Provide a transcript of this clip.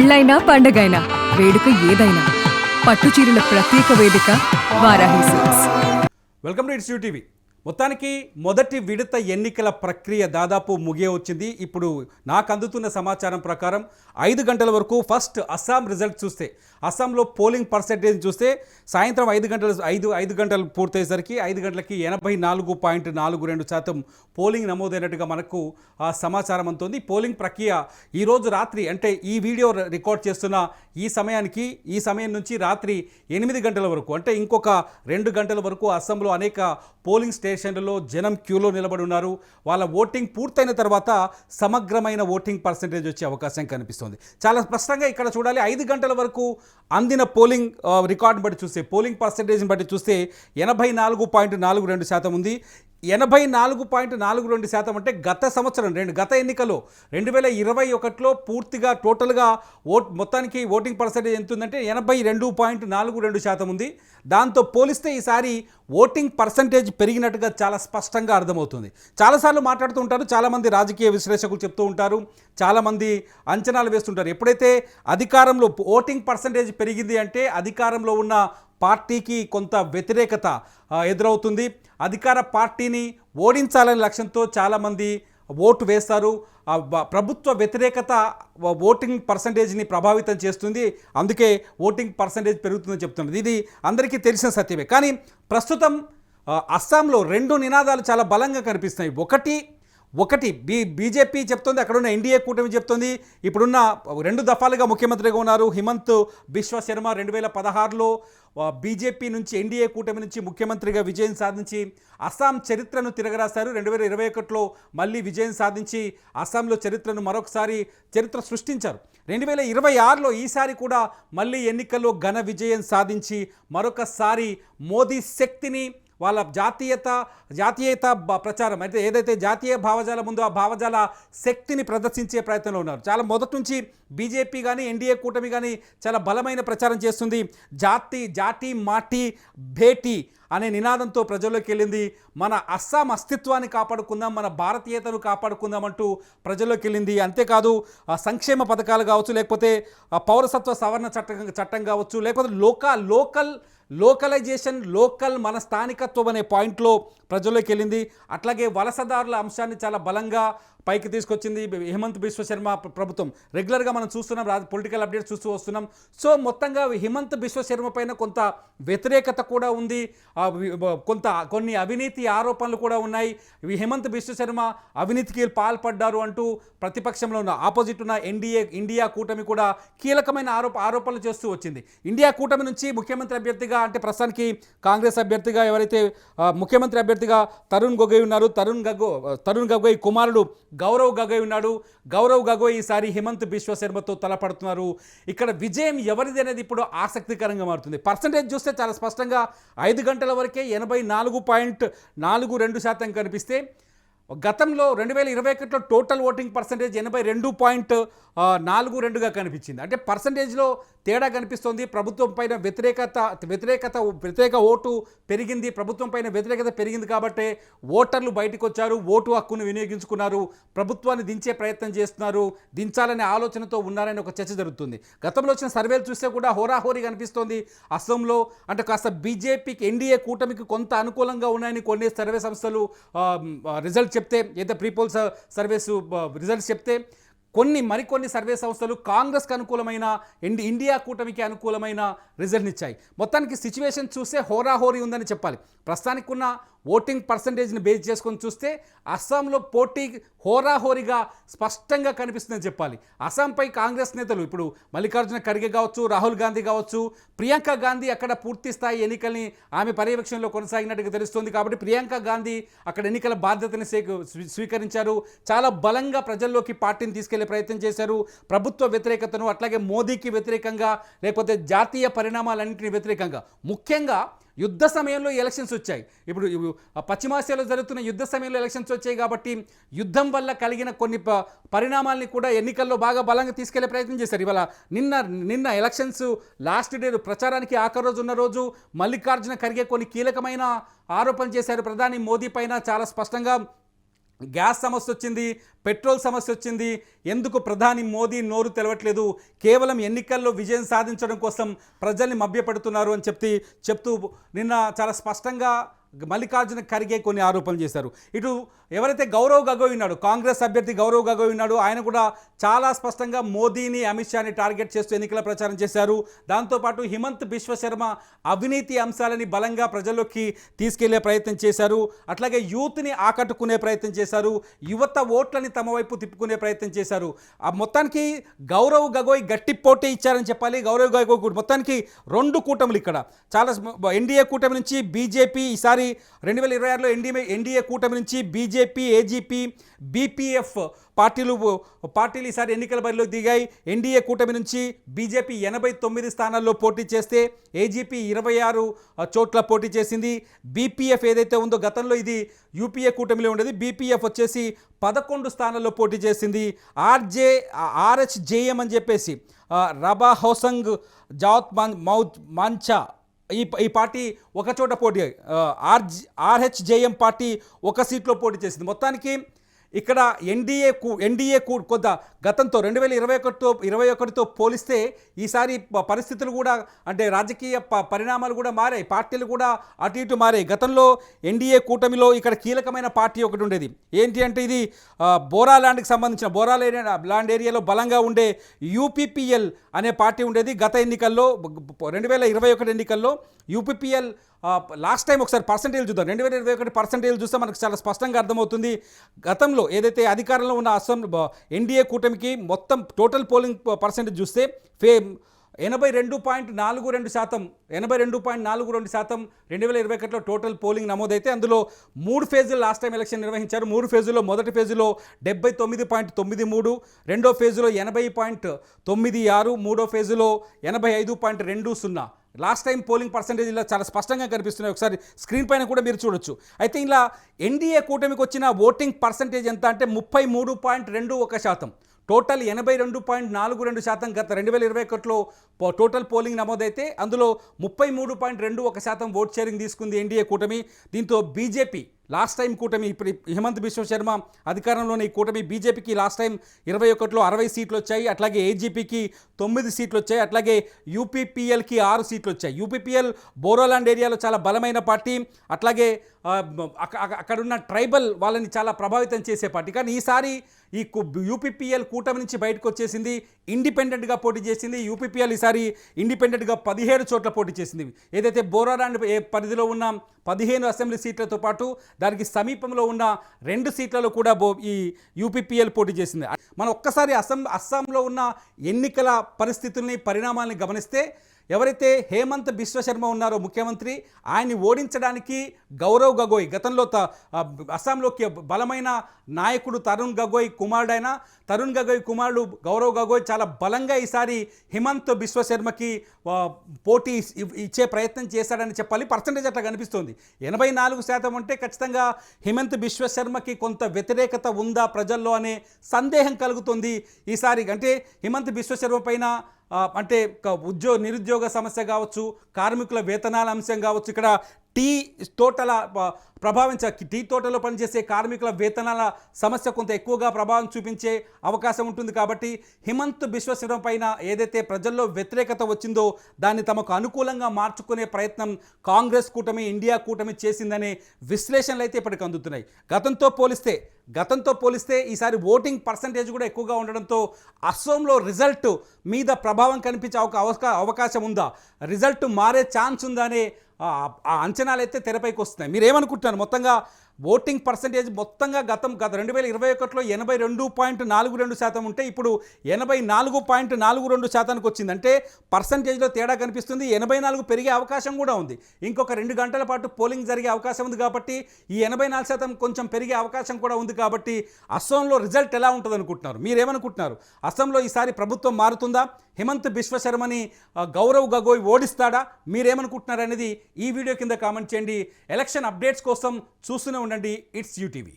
పెళ్ళైనా పండగైనా వేడుక ఏదైనా పట్టుచీరల ప్రత్యేక వేదిక Varahi silks. Welcome to it's you TV. మొత్తానికి మొదటి విడత ఎన్నికల ప్రక్రియ దాదాపు ముగియవచ్చింది. ఇప్పుడు నాకు అందుతున్న సమాచారం ప్రకారం 5 గంటల వరకు ఫస్ట్ అస్సాం రిజల్ట్ చూస్తే, అస్సాంలో పోలింగ్ పర్సెంటేజ్ చూస్తే సాయంత్రం 5 గంటలు పూర్తయ్యేసరికి 5 గంటలకి 84.42% పోలింగ్ నమోదైనట్టుగా మనకు సమాచారం అందుతుంది. పోలింగ్ ప్రక్రియ ఈరోజు రాత్రి, అంటే ఈ వీడియో రికార్డ్ చేస్తున్న ఈ సమయం నుంచి రాత్రి 8 గంటల వరకు, అంటే ఇంకొక 2 గంటల వరకు అస్సాంలో అనేక పోలింగ్ స్టేషన్లలో జనం క్యూలో నిలబడి ఉన్నారు. వాళ్ళ ఓటింగ్ పూర్తయిన తర్వాత సమగ్రమైన ఓటింగ్ పర్సెంటేజ్ వచ్చే అవకాశం కనిపిస్తుంది. చాలా స్పష్టంగా ఇక్కడ చూడాలి. 5 గంటల వరకు అందిన పోలింగ్ రికార్డుని బట్టి చూస్తే, పోలింగ్ పర్సెంటేజ్ని బట్టి చూస్తే 84.42% ఉంది. 84.42% అంటే గత సంవత్సరం గత ఎన్నికలో 2021లో పూర్తిగా టోటల్గా మొత్తానికి ఓటింగ్ పర్సెంటేజ్ ఎంత ఉందంటే 82.42% ఉంది. దాంతో పోలిస్తే ఈసారి ఓటింగ్ పర్సెంటేజ్ పెరిగినట్టుగా చాలా స్పష్టంగా అర్థమవుతుంది. చాలాసార్లు మాట్లాడుతూ ఉంటారు, చాలామంది రాజకీయ విశ్లేషకులు చెప్తూ ఉంటారు, చాలామంది అంచనాలు వేస్తుంటారు. ఎప్పుడైతే అధికారంలో ఓటింగ్ పర్సెంటేజ్ పెరిగింది అంటే అధికారంలో ఉన్న పార్టీకి కొంత వ్యతిరేకత ఎదురవుతుంది. అధికార పార్టీని ఓడించాలనే లక్ష్యంతో చాలామంది ఓటు వేస్తారు. ప్రభుత్వ వ్యతిరేకత ఓటింగ్ పర్సంటేజ్ని ప్రభావితం చేస్తుంది. అందుకే ఓటింగ్ పర్సంటేజ్ పెరుగుతుందని చెప్తున్నది. ఇది అందరికీ తెలిసిన సత్యమే. కానీ ప్రస్తుతం అస్సాంలో 2 నినాదాలు చాలా బలంగా కనిపిస్తున్నాయి. ఒకటి బీజేపీ చెప్తుంది, అక్కడున్న ఎన్డీఏ కూటమి చెప్తుంది. ఇప్పుడున్న 2 దఫాలుగా ముఖ్యమంత్రిగా ఉన్నారు హిమంత్ బిశ్వ శర్మ. 2016లో బీజేపీ నుంచి, ఎన్డీఏ కూటమి నుంచి ముఖ్యమంత్రిగా విజయం సాధించి అస్సాం చరిత్రను తిరగరాశారు. 2021లో మళ్ళీ విజయం సాధించి అస్సాంలో చరిత్రను మరొకసారి సృష్టించారు. 2026లో ఈసారి కూడా మళ్ళీ ఎన్నికల్లో ఘన విజయం సాధించి మరొకసారి మోదీ శక్తిని, వాళ్ళ జాతీయత ప్రచారం అయితే ఏదైతే జాతీయ భావజాలం ఉందో ఆ భావజాల శక్తిని ప్రదర్శించే ప్రయత్నంలో ఉన్నారు. చాలా మొదటి నుంచి బీజేపీ కానీ ఎన్డీఏ కూటమి కానీ చాలా బలమైన ప్రచారం చేస్తుంది. జాతి మాటి భేటీ అనే నినాదంతో ప్రజల్లోకి వెళ్ళింది. మన అస్సాం అస్తిత్వాన్ని కాపాడుకుందాం, మన భారతీయతను కాపాడుకుందాం అంటూ ప్రజల్లోకి వెళ్ళింది. అంతేకాదు సంక్షేమ పథకాలు కావచ్చు, లేకపోతే పౌరసత్వ సవరణ చట్టం కావచ్చు, లేకపోతే లోకల్ మన స్థానికత్వం అనే పాయింట్లో ప్రజల్లోకి వెళ్ళింది. అట్లాగే వలసదారుల అంశాన్ని చాలా బలంగా పైకి తీసుకొచ్చింది హిమంత్ బిశ్వ శర్మ ప్రభుత్వం. రెగ్యులర్గా మనం చూస్తున్నాం, పొలిటికల్ అప్డేట్స్ చూస్తూ వస్తున్నాం. సో మొత్తంగా హిమంత్ బిశ్వ శర్మ పైన కొంత వ్యతిరేకత కూడా ఉంది, కొన్ని అవినీతి ఆరోపణలు కూడా ఉన్నాయి. హిమంత్ బిశ్వ శర్మ అవినీతికి పాల్పడ్డారు అంటూ ప్రతిపక్షంలో ఉన్న ఆపోజిట్ ఉన్న ఇండియా కూటమి కూడా కీలకమైన ఆరోపణలు చేస్తూ వచ్చింది. ఇండియా కూటమి నుంచి ముఖ్యమంత్రి అభ్యర్థిగా, అంటే ప్రస్తుతానికి కాంగ్రెస్ అభ్యర్థిగా ఎవరైతే ముఖ్యమంత్రి అభ్యర్థిగా తరుణ్ గొగోయ్ ఉన్నారు, తరుణ్ గొగోయ్ కుమారుడు గౌరవ్ గొగోయ్ ఉన్నాడు. గౌరవ్ గొగోయ్ ఈసారి హిమంత్ బిశ్వ శర్మతో తలపడుతున్నారు. ఇక్కడ విజయం ఎవరిది అనేది ఇప్పుడు ఆసక్తికరంగా మారుతుంది. పర్సంటేజ్ చూస్తే చాలా స్పష్టంగా 5 గంటల వరకే 84.42% కనిపిస్తే, గతంలో 2021లో టోటల్ ఓటింగ్ పర్సంటేజ్ 82.42గా కనిపించింది. అంటే పర్సంటేజ్లో తేడా కనిపిస్తుంది. ప్రభుత్వం పైన వ్యతిరేక ఓటు పెరిగింది. ప్రభుత్వం పైన వ్యతిరేకత పెరిగింది కాబట్టి ఓటర్లు బయటకు వచ్చారు, ఓటు హక్కును వినియోగించుకున్నారు, ప్రభుత్వాన్ని దించే ప్రయత్నం చేస్తున్నారు, దించాలనే ఆలోచనతో ఉన్నారని ఒక చర్చ జరుగుతుంది. గతంలో వచ్చిన సర్వేలు చూస్తే కూడా హోరాహోరీ కనిపిస్తోంది అస్సాంలో. అంటే కాస్త బీజేపీకి, ఎన్డీఏ కూటమికి కొంత అనుకూలంగా ఉన్నాయని కొన్ని సర్వే సంస్థలు రిజల్ట్ చెప్తే, ఏదైతే ప్రీపోల్ సర్వేస్ రిజల్ట్స్ చెప్తే, మరికొన్ని సర్వే సంస్థలు కాంగ్రెస్కి అనుకూలమైన, ఇండియా కూటమికి అనుకూలమైన రిజల్ట్ని ఇచ్చాయి. మొత్తానికి సిచ్యువేషన్ చూస్తే హోరాహోరీ ఉందని చెప్పాలి. ప్రస్తుతానికి ఉన్న ఓటింగ్ పర్సంటేజ్ని బేస్ చేసుకొని చూస్తే అస్సాంలో పోటీ హోరాహోరీగా స్పష్టంగా కనిపిస్తుందని చెప్పాలి. అస్సాంపై కాంగ్రెస్ నేతలు ఇప్పుడు మల్లికార్జున ఖర్గే కావచ్చు, రాహుల్ గాంధీ కావచ్చు, ప్రియాంక గాంధీ అక్కడ పూర్తి స్థాయి ఎన్నికల్ని ఆమె పర్యవేక్షణలో కొనసాగినట్టుగా తెలుస్తుంది. కాబట్టి ప్రియాంక గాంధీ అక్కడ ఎన్నికల బాధ్యతని స్వీకరించారు. చాలా బలంగా ప్రజల్లోకి పార్టీని తీసుకెళ్లే ప్రయత్నం చేశారు. ప్రభుత్వ వ్యతిరేకతను, అట్లాగే మోదీకి వ్యతిరేకంగా, లేకపోతే జాతీయ పరిణామాలన్నింటినీ వ్యతిరేకంగా, ముఖ్యంగా యుద్ధ సమయంలో ఎలక్షన్స్ వచ్చాయి. ఇప్పుడు పశ్చిమాసియాలో జరుగుతున్న యుద్ధ సమయంలో ఎలక్షన్స్ వచ్చాయి కాబట్టి యుద్ధం వల్ల కలిగిన కొన్ని పరిణామాల్ని కూడా ఎన్నికల్లో బాగా బలంగా తీసుకెళ్లే ప్రయత్నం చేశారు. ఇవాళ నిన్న ఎలక్షన్స్ లాస్ట్ డే, ప్రచారానికి ఆఖరి రోజు ఉన్న రోజు మల్లికార్జున ఖర్గే కొన్ని కీలకమైన ఆరోపణలు చేశారు ప్రధాని మోదీ పైన. చాలా స్పష్టంగా గ్యాస్ సమస్య వచ్చింది, పెట్రోల్ సమస్య వచ్చింది. ఎందుకు ప్రధాని మోదీ నోరు తెలవట్లేదు, కేవలం ఎన్నికల్లో విజయం సాధించడం కోసం ప్రజల్ని మభ్యపెడుతున్నారు అని చెప్తూ నిన్న చాలా స్పష్టంగా మల్లికార్జున ఖర్గే కొన్ని ఆరోపణలు చేశారు. ఇటు ఎవరైతే గౌరవ్ గగోయ్ ఉన్నాడు, కాంగ్రెస్ అభ్యర్థి గౌరవ్ గగోయ్ ఉన్నాడు, ఆయన కూడా చాలా స్పష్టంగా మోదీని, అమిత్ షాని టార్గెట్ చేస్తూ ఎన్నికల ప్రచారం చేశారు. దాంతోపాటు హిమంత్ బిశ్వ శర్మ అవినీతి అంశాలని బలంగా ప్రజల్లోకి తీసుకెళ్లే ప్రయత్నం చేశారు. అట్లాగే యూత్ని ఆకట్టుకునే ప్రయత్నం చేశారు, యువత ఓట్లని తమ వైపు తిప్పుకునే ప్రయత్నం చేశారు. ఆ మొత్తానికి గౌరవ్ గగోయ్ గట్టి పోటీ ఇచ్చారని చెప్పాలి. గౌరవ్ గగోయ్ మొత్తానికి 2 కూటములు ఇక్కడ చాలా ఎన్డీఏ కూటమి నుంచి బీజేపీ, ఈసారి 2026లో ఎన్డీఏ కూటమి నుంచి బీజేపీ, ఏజీపీ, బీపీఎఫ్ పార్టీలు ఈసారి ఎన్నికల బరిలోకి దిగాయి. ఎన్డీఏ కూటమి నుంచి బీజేపీ 89 స్థానాల్లో పోటీ చేస్తే ఏజీపీ 26 చోట్ల పోటీ చేసింది. బీపీఎఫ్ ఏదైతే ఉందో గతంలో ఇది యూపీఏ కూటమిలో ఉండేది, బీపీఎఫ్ వచ్చేసి 11 స్థానాల్లో పోటీ చేసింది. ఆర్హెచ్జేఎం అని చెప్పేసి రబా హోసంగ్ జాత్ మంచా ఈ పార్టీ ఒక చోట పోటీ, ఆర్హెచ్జేఎం పార్టీ ఒక సీట్లో పోటీ చేసింది. మొత్తానికి ఇక్కడ ఎన్డీఏ కొంత గతంతో 2021తో పోలిస్తే ఈసారి పరిస్థితులు కూడా, అంటే రాజకీయ పరిణామాలు కూడా మారాయి, పార్టీలు కూడా అటు ఇటు మారాయి. గతంలో ఎన్డీఏ కూటమిలో ఇక్కడ కీలకమైన పార్టీ ఒకటి ఉండేది. ఏంటి అంటే ఇది బోరాల్యాండ్కి సంబంధించిన బోరాల్యాండ్ ఏరియాలో బలంగా ఉండే యూపీపీఎల్ అనే పార్టీ ఉండేది. గత ఎన్నికల్లో 2021 ఎన్నికల్లో యూపీపీఎల్ లాస్ట్ టైం ఒకసారి పర్సంటేజ్ చూద్దాం. 2021 పర్సంటేజ్ చూస్తే మనకు చాలా స్పష్టంగా అర్థమవుతుంది. గతంలో ఏదైతే అధికారంలో ఉన్న అస్సాం ఎన్డీఏ కూటమికి మొత్తం టోటల్ పోలింగ్ పర్సంటేజ్ చూస్తే 82.42%, 82.42% 2021లో టోటల్ పోలింగ్ నమోదైతే అందులో 3 ఫేజులు లాస్ట్ టైం ఎలక్షన్ నిర్వహించారు. 3 ఫేజుల్లో మొదటి ఫేజులో 79.93, రెండో ఫేజులో 80.96, మూడో ఫేజులో 85.20. లాస్ట్ టైం పోలింగ్ పర్సంటేజ్ ఇలా చాలా స్పష్టంగా కనిపిస్తున్నాయి. ఒకసారి స్క్రీన్ పైన కూడా మీరు చూడొచ్చు. అయితే ఇలా ఎన్డీఏ కూటమికి వచ్చిన ఓటింగ్ పర్సంటేజ్ ఎంత అంటే 33.21%. టోటల్ 82.42% గత 2021లో టోటల్ పోలింగ్ నమోదైతే అందులో 33.21% ఓట్ షేరింగ్ తీసుకుంది ఎన్డీఏ కూటమి. దీంతో బీజేపీ లాస్ట్ టైం కూటమి, ఇప్పుడు హిమంత్ బిశ్వ శర్మ అధికారంలోని ఈ కూటమి బీజేపీకి లాస్ట్ టైం 21లో 60 సీట్లు వచ్చాయి. అట్లాగే ఏజీపీకి 9 సీట్లు వచ్చాయి. అట్లాగే యూపీపీఎల్కి 6 సీట్లు వచ్చాయి. యూపీపీఎల్ బోరోలాండ్ ఏరియాలో చాలా బలమైన పార్టీ, అట్లాగే అక్కడున్న ట్రైబల్ వాళ్ళని చాలా ప్రభావితం చేసే పార్టీ. కానీ ఈసారి ఈ యూపీపీఎల్ కూటమి నుంచి బయటకు వచ్చేసింది, ఇండిపెండెంట్గా పోటీ చేసింది. యూపీపీఎల్ ఈసారి ఇండిపెండెంట్గా 17 చోట్ల పోటీ చేసింది. ఏదైతే బోరోలాండ్ పరిధిలో ఉన్న 15 అసెంబ్లీ సీట్లతో పాటు దానికి సమీపంలో ఉన్న 2 సీట్లలో కూడా ఈ యూపీపీఎల్ పోటీ చేసింది. మనం ఒక్కసారి అస్సాంలో ఉన్న ఎన్నికల పరిస్థితుల్ని, పరిణామాలని గమనిస్తే ఎవరైతే హేమంత్ బిశ్వ శర్మ ఉన్నారో ముఖ్యమంత్రి, ఆయన్ని ఓడించడానికి గౌరవ్ గగోయ్, గతంలో అస్సాంలోకి బలమైన నాయకుడు తరుణ్ గగోయ్ కుమారుడు గౌరవ్ గగోయ్ చాలా బలంగా ఈసారి హిమంత్ బిశ్వ శర్మకి పోటీ ఇచ్చే ప్రయత్నం చేశాడని చెప్పాలి. పర్సంటేజ్ అట్లా కనిపిస్తోంది. 84% అంటే ఖచ్చితంగా హిమంత్ బిశ్వ శర్మకి కొంత వ్యతిరేకత ఉందా ప్రజల్లో అనే సందేహం కలుగుతుంది ఈసారి. అంటే హిమంత్ బిశ్వ శర్మ పైన అంటే నిరుద్యోగ సమస్య కావచ్చు, కార్మికుల వేతనాల అంశం కావచ్చు, ఇక్కడ టీ తోటలో పనిచేసే కార్మికుల వేతనాల సమస్య కొంత ఎక్కువగా ప్రభావం చూపించే అవకాశం ఉంటుంది. కాబట్టి హిమంత్ బిశ్వ శర్మ పైన ఏదైతే ప్రజల్లో వ్యతిరేకత వచ్చిందో దాన్ని తమకు అనుకూలంగా మార్చుకునే ప్రయత్నం కాంగ్రెస్ కూటమి, ఇండియా కూటమి చేసిందనే విశ్లేషణలు అయితే ఇప్పటికి అందుతున్నాయి. గతంతో పోలిస్తే ఈసారి ఓటింగ్ పర్సంటేజ్ కూడా ఎక్కువగా ఉండడంతో అస్సాంలో రిజల్ట్ మీద ప్రభావం కనిపించే అవకాశం ఉందా, రిజల్ట్ మారే ఛాన్స్ ఉందా అనే అంచనాలు అయితే తెరపైకి వస్తున్నాయి. మీరు ఏమనుకుంటున్నారు? మొత్తంగా ఓటింగ్ పర్సంటేజ్ మొత్తంగా గత 2021లో 82.42% ఉంటే ఇప్పుడు 84.42%కి వచ్చింది. అంటే పర్సంటేజ్లో తేడా కనిపిస్తుంది. 84 పెరిగే అవకాశం కూడా ఉంది. ఇంకొక 2 గంటల పాటు పోలింగ్ జరిగే అవకాశం ఉంది. కాబట్టి ఈ 84% కొంచెం పెరిగే అవకాశం కూడా ఉంది. కాబట్టి అస్సాంలో రిజల్ట్ ఎలా ఉంటుంది అనుకుంటున్నారు? మీరేమనుకుంటున్నారు? అస్సాంలో ఈసారి ప్రభుత్వం మారుతుందా? హిమంత్ బిశ్వ శర్మని గౌరవ్ గగోయ్ ఓడిస్తాడా? మీరేమనుకుంటున్నారు అనేది ఈ వీడియో కింద కామెంట్ చేయండి. ఎలక్షన్ అప్డేట్స్ కోసం చూస్తూనే ఉండండి ఇట్స్ యూటీవీ.